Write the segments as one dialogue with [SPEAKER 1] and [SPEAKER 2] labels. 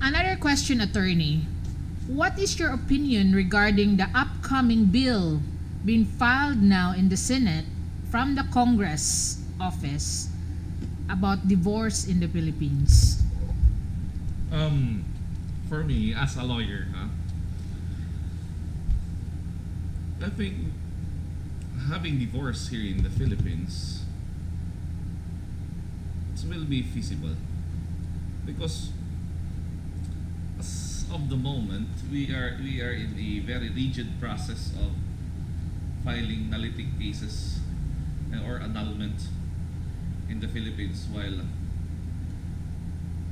[SPEAKER 1] Another question, attorney. What is your opinion regarding the upcoming bill being filed now in the Senate from the Congress office about divorce in the Philippines?
[SPEAKER 2] Um, for me, as a lawyer, I think having divorce here in the Philippines, it will be feasible because as of the moment we are in a very rigid process of filing nullity cases or annulment in the Philippines, while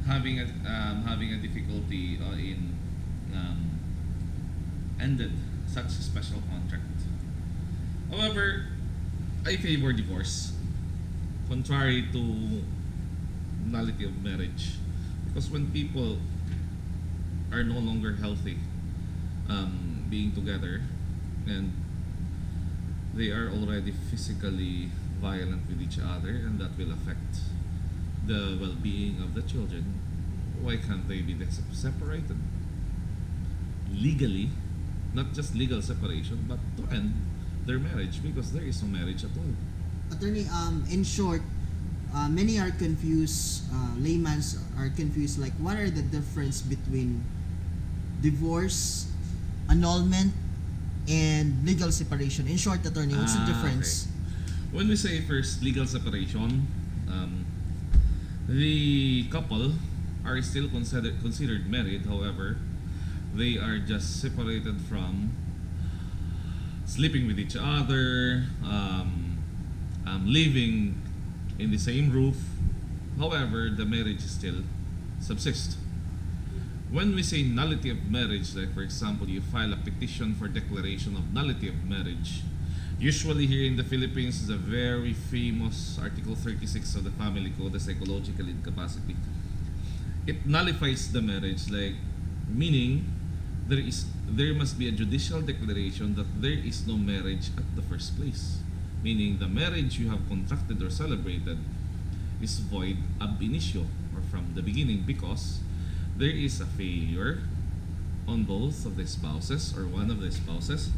[SPEAKER 2] having a difficulty in um, ended such a special contract. However, I favor divorce, contrary to nullity of marriage, because when people are no longer healthy being together, and they are already physically violent with each other, and that will affect the well-being of the children, why can't they be separated legally? Not just legal separation, but to end their marriage, because there is no marriage at all.
[SPEAKER 3] Attorney, in short, many are confused, layman's are confused, like what are the difference between divorce, annulment, and legal separation? In short, attorney, what's the difference?
[SPEAKER 2] Okay. When we say first legal separation, the couple are still considered married. However, they are just separated from sleeping with each other, living in the same roof. However, the marriage still subsists. When we say nullity of marriage, like for example, you file a petition for declaration of nullity of marriage, usually here in the Philippines is a very famous Article 36 of the Family Code, the psychological incapacity. It nullifies the marriage, like meaning there must be a judicial declaration that there is no marriage at the first place. Meaning the marriage you have contracted or celebrated is void ab initio, or from the beginning, because there is a failure on both of the spouses or one of the spouses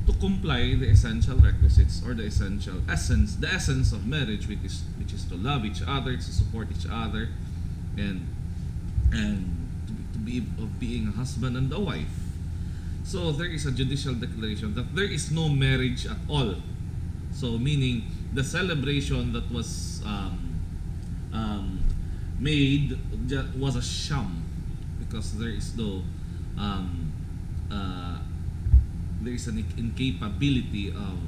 [SPEAKER 2] to comply the essential requisites or the essential essence, the essence of marriage, which is to love each other, to support each other, and to be of being a husband and a wife. So there is a judicial declaration that there is no marriage at all. So meaning the celebration that was made was a sham, because there is no there is an incapability of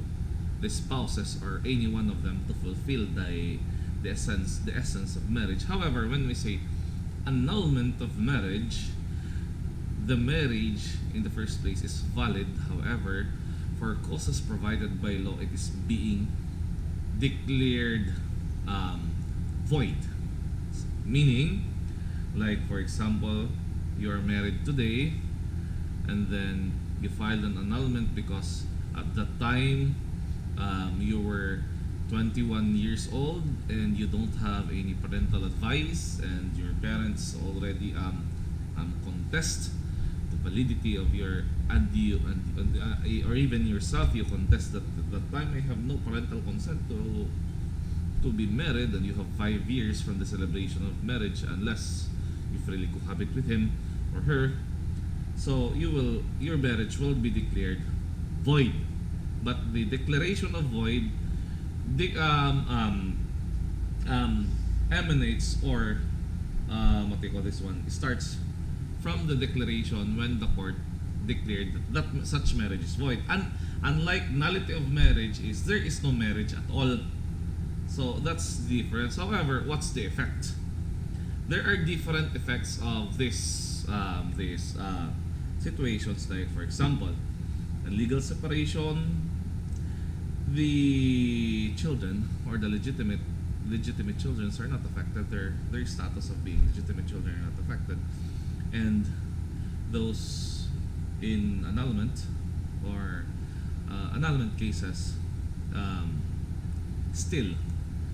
[SPEAKER 2] the spouses or any one of them to fulfill the essence of marriage. However, when we say annulment of marriage, the marriage in the first place is valid. However, for causes provided by law, it is being declared void. Meaning, like for example, you are married today, and then you filed an annulment because at that time you were 21 years old and you don't have any parental advice, and your parents already contest the validity of your or even yourself, you contest that at that time I have no parental consent to be married, and you have 5 years from the celebration of marriage unless you freely cohabit with him or her. So your marriage will be declared void. But the declaration of void emanates, or what they call this one, starts from the declaration when the court declared that such marriage is void. And unlike nullity of marriage, is there is no marriage at all. So that's the difference. However, what's the effect? There are different effects of these situations. Like for example, a legal separation, the children or the legitimate children are not affected. Their status of being legitimate children are not affected, and those in annulment or annulment cases still,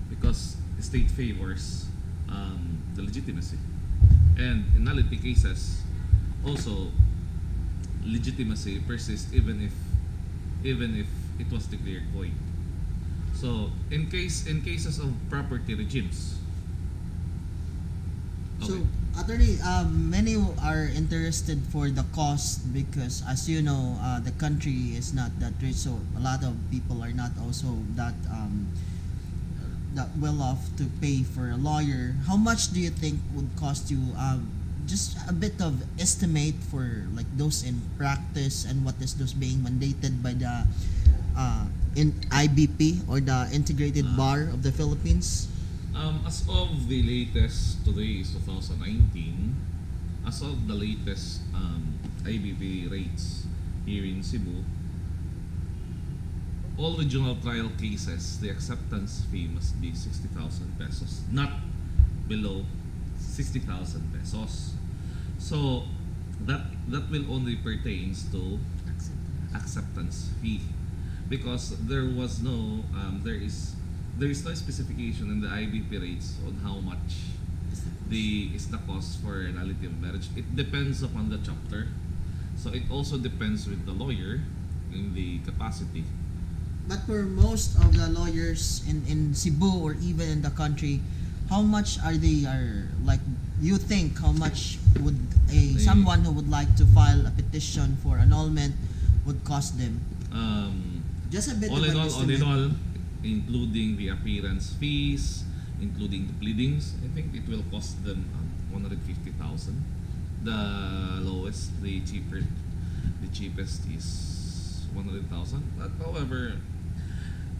[SPEAKER 2] because the state favors the legitimacy, And in nullity cases, also legitimacy persists even if it was declared void. So in cases of property regimes.
[SPEAKER 3] So,
[SPEAKER 2] Okay.
[SPEAKER 3] attorney, many are interested for the cost because, as you know, the country is not that rich, so a lot of people are not also that well off to pay for a lawyer. How much do you think would cost you? Just a bit of estimate for like those in practice and what is those being mandated by the in IBP or the Integrated Bar of the Philippines.
[SPEAKER 2] As of the latest, today is 2019, as of the latest IBP rates here in Cebu, all regional trial cases, the acceptance fee must be 60,000 pesos, not below 60,000 pesos. So that will only pertains to acceptance fee, because there was no there is no specification in the IBP rates on how much is the cost for nullity of marriage. It depends upon the chapter, so it also depends with the lawyer in the capacity.
[SPEAKER 3] But for most of the lawyers in Cebu or even in the country, how much are like you think how much would someone who would like to file a petition for annulment would cost them? Just a bit
[SPEAKER 2] All
[SPEAKER 3] of
[SPEAKER 2] in
[SPEAKER 3] an
[SPEAKER 2] all,
[SPEAKER 3] estimate.
[SPEAKER 2] including the appearance fees, including the pleadings, I think it will cost them 150,000. The lowest, the cheapest is 100,000. But however,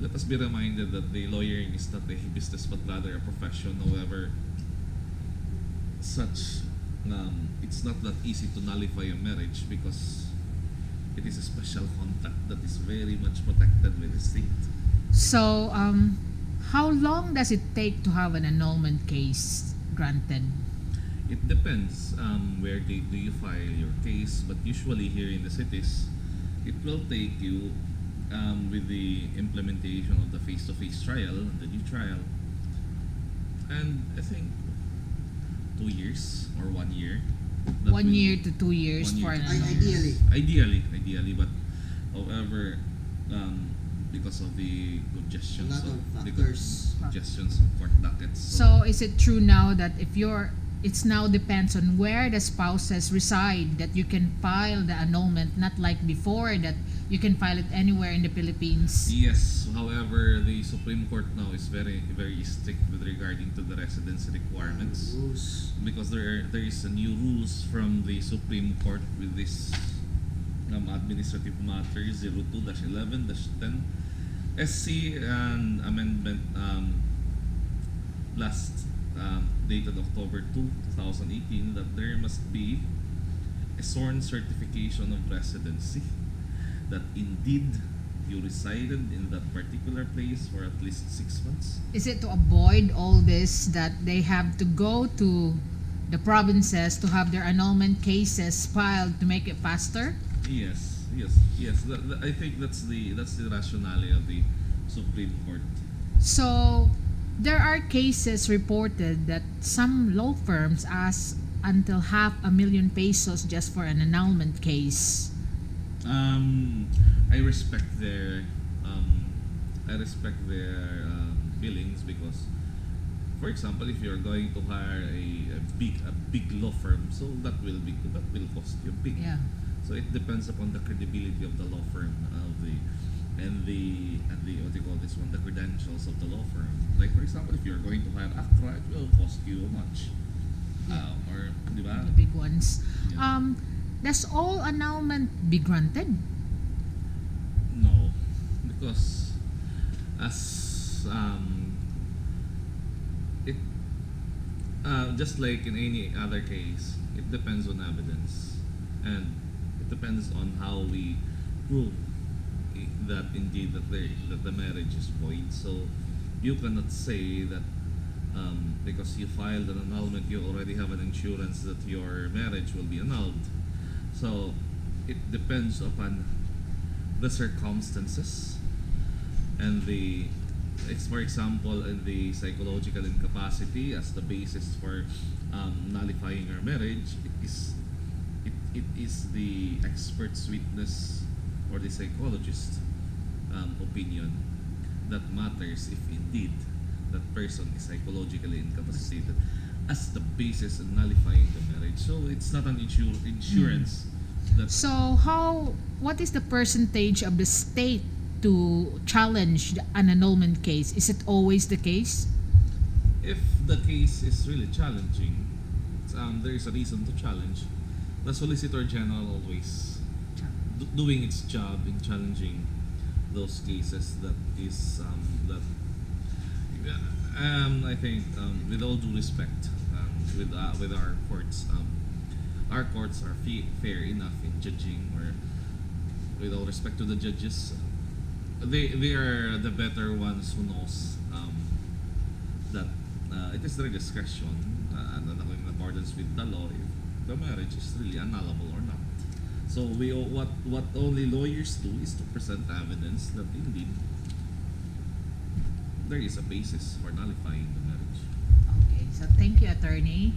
[SPEAKER 2] let us be reminded that the lawyering is not a business but rather a profession. However, it's not that easy to nullify a marriage because it is a special contract that is very much protected with the state.
[SPEAKER 1] So, how long does it take to have an annulment case granted?
[SPEAKER 2] It depends where do you file your case, but usually here in the cities, it will take you with the implementation of the face-to-face trial, the new trial, and I think 2 years or 1 year. That
[SPEAKER 1] 1
[SPEAKER 2] will-
[SPEAKER 1] year to 2 years
[SPEAKER 2] 1 year
[SPEAKER 1] for an
[SPEAKER 2] to-
[SPEAKER 1] annulment.
[SPEAKER 2] Ideally, but however, because of the congestions,
[SPEAKER 3] A lot of
[SPEAKER 2] the
[SPEAKER 3] factors.
[SPEAKER 2] congestions of court dockets.
[SPEAKER 1] So, is it true now that it's now depends on where the spouses reside that you can file the annulment, not like before that you can file it anywhere in the Philippines?
[SPEAKER 2] Yes, however, the Supreme Court now is very very strict with regarding to the residency requirements,
[SPEAKER 3] Rules.
[SPEAKER 2] because there is a new rules from the Supreme Court with this administrative matter 02-11-10 SC and amendment last dated October 2, 2018, that there must be a sworn certification of residency that indeed you resided in that particular place for at least 6 months.
[SPEAKER 1] Is it to avoid all this that they have to go to the provinces to have their annulment cases filed to make it faster?
[SPEAKER 2] Yes. I think that's the rationale of the Supreme Court.
[SPEAKER 1] So, there are cases reported that some law firms ask until 500,000 pesos just for an annulment case.
[SPEAKER 2] I respect their billings, because, for example, if you're going to hire a big law firm, so that will cost you big.
[SPEAKER 1] Yeah.
[SPEAKER 2] So it depends upon the credibility of the law firm, and the what do you call this one, the credentials of the law firm. Like for example, if you're going to hire Accra, it will cost you much. Or di ba?
[SPEAKER 1] The big ones.
[SPEAKER 2] Yeah.
[SPEAKER 1] Does all annulment be granted?
[SPEAKER 2] No, because as it just like in any other case, it depends on evidence, and it depends on how we prove that indeed that the marriage is void. So you cannot say that because you filed an annulment, you already have an insurance that your marriage will be annulled. So it depends upon the circumstances and the for example, in the psychological incapacity as the basis for nullifying our marriage, it is the expert's witness or the psychologist opinion that matters if indeed that person is psychologically incapacitated as the basis in nullifying the marriage. So it's not an insurance that
[SPEAKER 1] So what is the percentage of the state to challenge an annulment case? Is it always the case?
[SPEAKER 2] if the case is really challenging, there is a reason to challenge. The Solicitor General always doing its job in challenging those cases that is that I think with all due respect with our courts are fair enough in judging, or with all respect to the judges, they are the better ones who knows that it is their discretion and in accordance with the law if the marriage is really annullable or not. So what only lawyers do is to present evidence that indeed there is a basis for nullifying the marriage.
[SPEAKER 1] Okay, so thank you, attorney.